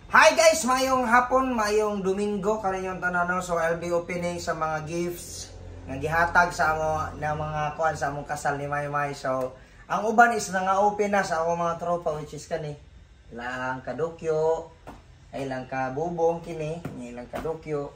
Hi guys, mayong hapon, mayong Domingo kaninyong tanano. So I'll be opening sa mga gifts nga gihatag sa amo na mga kuan sa among kasal ni Maymay. So ang uban is nga open na sa akong mga tropa, which is kani ilang kadokyo, ilang kabubong kini, ilang kadokyo.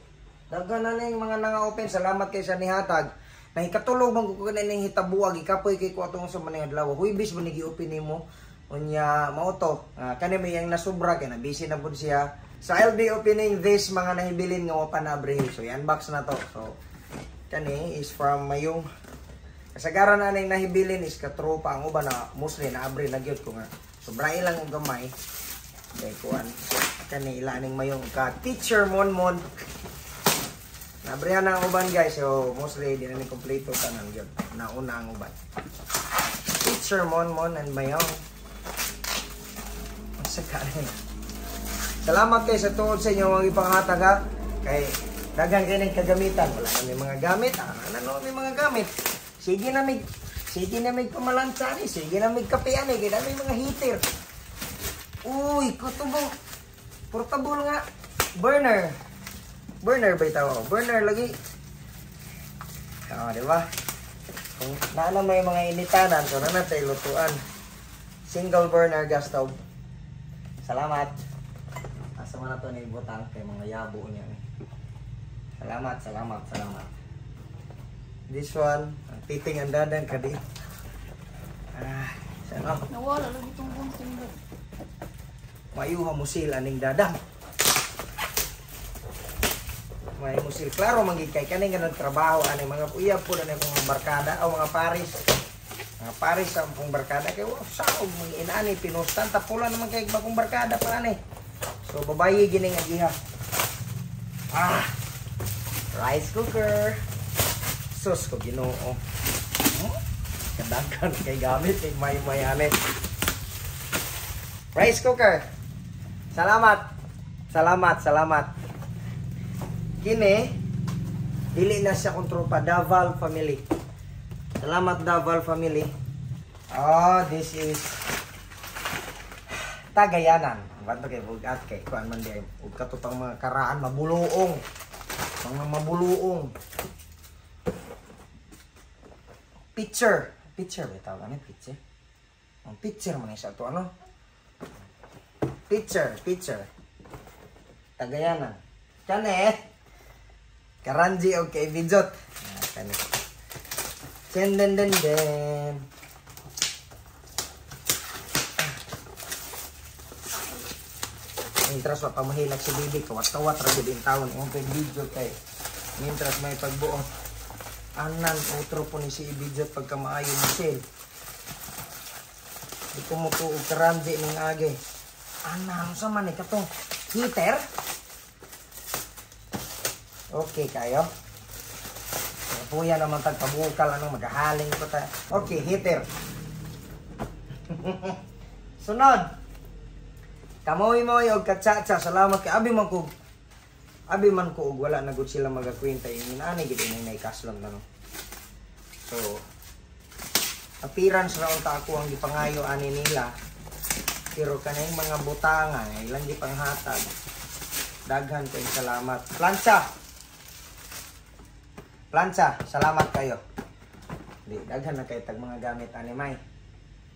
Daghan na ning mga nga-open. Salamat kay sa nihatag. Nahikatulog man ko kaning hitabuag ikapoy kay ko atong sa maning adlaw. Huibis man gi-open nimo. Unya mao to, kani may yang nasubra kay na busy na pud siya. So I'll be opening this mga nahibilin nga panabre. So i-unbox na to. So kani is from mayong kasagaran na ning nahibilin is katropa ang uban na mostly na abre na gyud ko nga. Sobra ilang og gamay. Kay kuan kani ila ning mayong ka teacher monmon. Nabrihan ang uban guys. So mostly di na ni kompleto tanan gyud. Nauna ang uban. Teacher monmon and mayong salamat kayo sa tuod sa inyo mga ipanghatag ha. Kay dagang kining kagamitan. Wala kami mga gamit. Ano may mga gamit? Sige na may pamalansa ni. Sige na may kapean ni. Kaya may mga heater. Uy, kutubo. Portable nga. Burner. Burner ba itaw? Burner lagi. Diba? Kung naano may mga initanan, so na natin lutuan. Single burner gas stove. Salamat. Asa man nato ni butang kay mga yabo niya. Salamat. This one, ang titing ang dadan kadi. Sana. Nawala lang itong bunting doon. Mayuha musil aning dadang. May musil. Klaro manggikay kaning ganun trabaho aning mga uyab po na mga barkada o mga paris. Mga paris sa pong barkada kay saog mga inani pinustan tapula naman kay bagong barkada pa ani. So babayi gining agiha. Rice cooker. Sus ko Ginoo. Kadaghan kay gamit kay may-ani. Rice cooker. Salamat. Kini dili na siya kontropa Daval family. Salamat Daval family. This is Tagayanan. Bato kay bugat kay kuan man di ug katutang mga karaan mabuluong. Mga mabuluong. Pitcher ba tawag ni pitcher? Ang pitcher man isa to ano? Pitcher. Tagayanan. Kane. Karanji o kay Bijot. Kane. Den. Mintras wa pamahilak si Bibi kawat-kawat ra gid in taon ang video kay mintras may pagbuot anan utro po ni si Bijot pagka maayo mo sale. Di ko mo tuog karanji ning age. Anan sa man katong heater. Okay kayo. Puya naman tagpabukal anong maghahaling ko ta. Okay, heater. Sunod. Kamoy mo og katsa-tsa. Salamat kay abi man ko og wala na gud sila magakwenta yung ani gid nay kaslon na no. So appearance ra unta ako ang gipangayo ani nila. Pero kanang mga butangan ilang gipanghatag. Daghan kay salamat. Plancha, salamat kayo. Di, daghan na kayo tag mga gamit animay.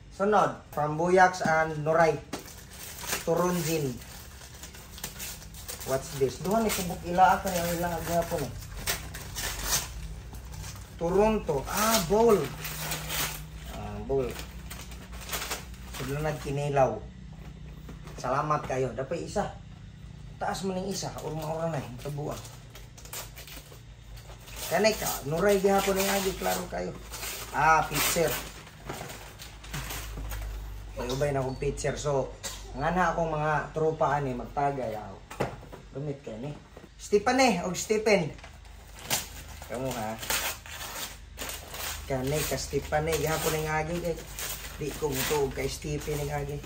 Sunod, from Buyaks and Noray. Turunjin. What's this? Duhan ni kubuk ila ka ni ilang agapon eh. Toronto. Bowl. Bowl. Sudlanad kinilaw. Salamat kayo. Dapat isa. Taas man ning isa, urma-ura na tabuan. Kanay ka, Nuray gihapon nga agi, klaro kayo. Pitcher. May ubay na akong pitcher. So, nga na akong mga tropa ani, magtagay ako. Gamit kayo ni. Stephen o Stephen. Kamu ha. Kanay ka Stephen gihapon nga agi. Di ko mutuog kay Stephen nga agi.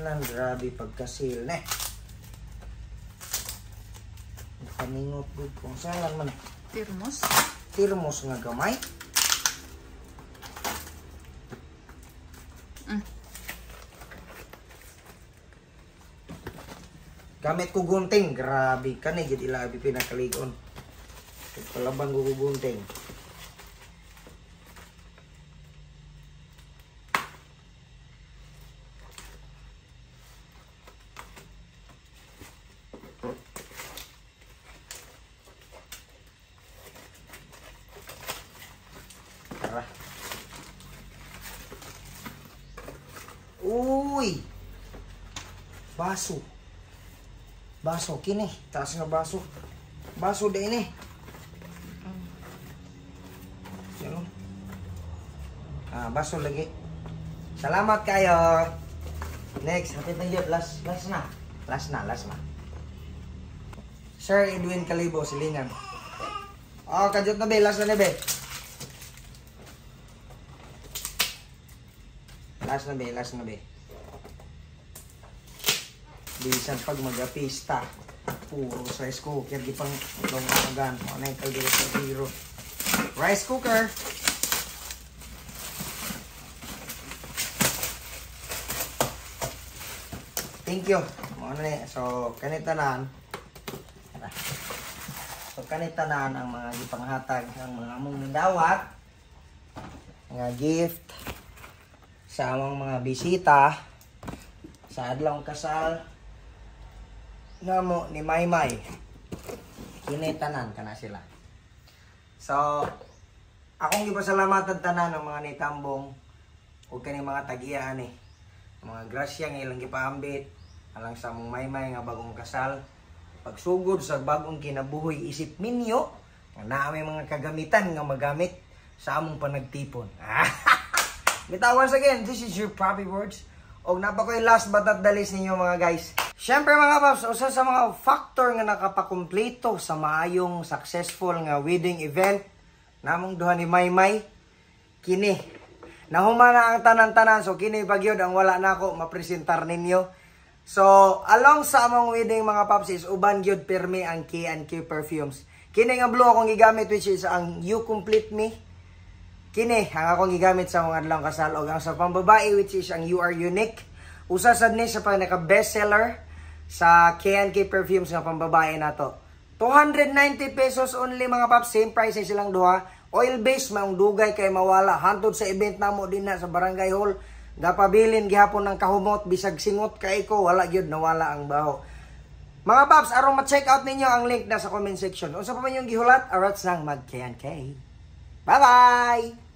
tanan, grabe pagkasil ne. Kamingot gud kung saan man. Termos. Termos nga gamay. Gamit ko gunting, grabe kani gid ilabi pinakaligon. Palabang ko gunting. Tara. Uy. Baso. Baso kini, taas nga baso. Baso din ini. Yan. Baso lagi. Salamat kayo. Next, hatid na yun. Last na. Last na. Sir Edwin Calibo, silingan. Kajot na be, last na be. Last na be. Bisan pag mag-pista, puro rice cooker, di pang long-agan. Ano yung kaldero sa zero. Rice cooker. Thank you. So, kanitanan. Ang mga ipanghatag, ang mga among nandawat, mga gift, sa among mga bisita, sa adlong kasal, namo ni Maymay. Kinitanan kana sila. So, akong gipasalamatan tanan ng mga nitambong ug kani mga tagiya ani. Mga grasya nga ilang gipaambit alang sa mong Maymay nga bagong kasal. Pagsugod sa bagong kinabuhi isip ninyo nga naa may mga kagamitan nga magamit sa among panagtipon. Once again, this is your Papi Words. Og napakoy last but not the least ninyo mga guys. Syempre mga paps, usa sa mga factor nga nakapakumpleto sa maayong successful nga wedding event namong duha ni Maymay, kini. Nahuman na ang tanan-tanan, so kini pagyod ang wala nako mapresentar ninyo. So, along sa among wedding mga paps is uban gyud permi ang K&K perfumes. Kini nga blue akong gigamit which is ang You Complete Me. Kini ang akong gigamit sa mga adlong kasal og ang sa pambabae which is ang You Are Unique. Usa sad ni sa pinaka bestseller sa K&K perfumes nga pambabae nato. 290 pesos only mga paps, same price silang duha. Oil based maong dugay kay mawala. Hantod sa event namo din na sa Barangay Hall. Gapabilin gihapon ng kahumot bisag singot kay ko wala gyud nawala ang baho. Mga paps, aron ma-check out ninyo ang link na sa comment section. Unsa pa man yung gihulat, arats nang mag K&K. Bye-bye!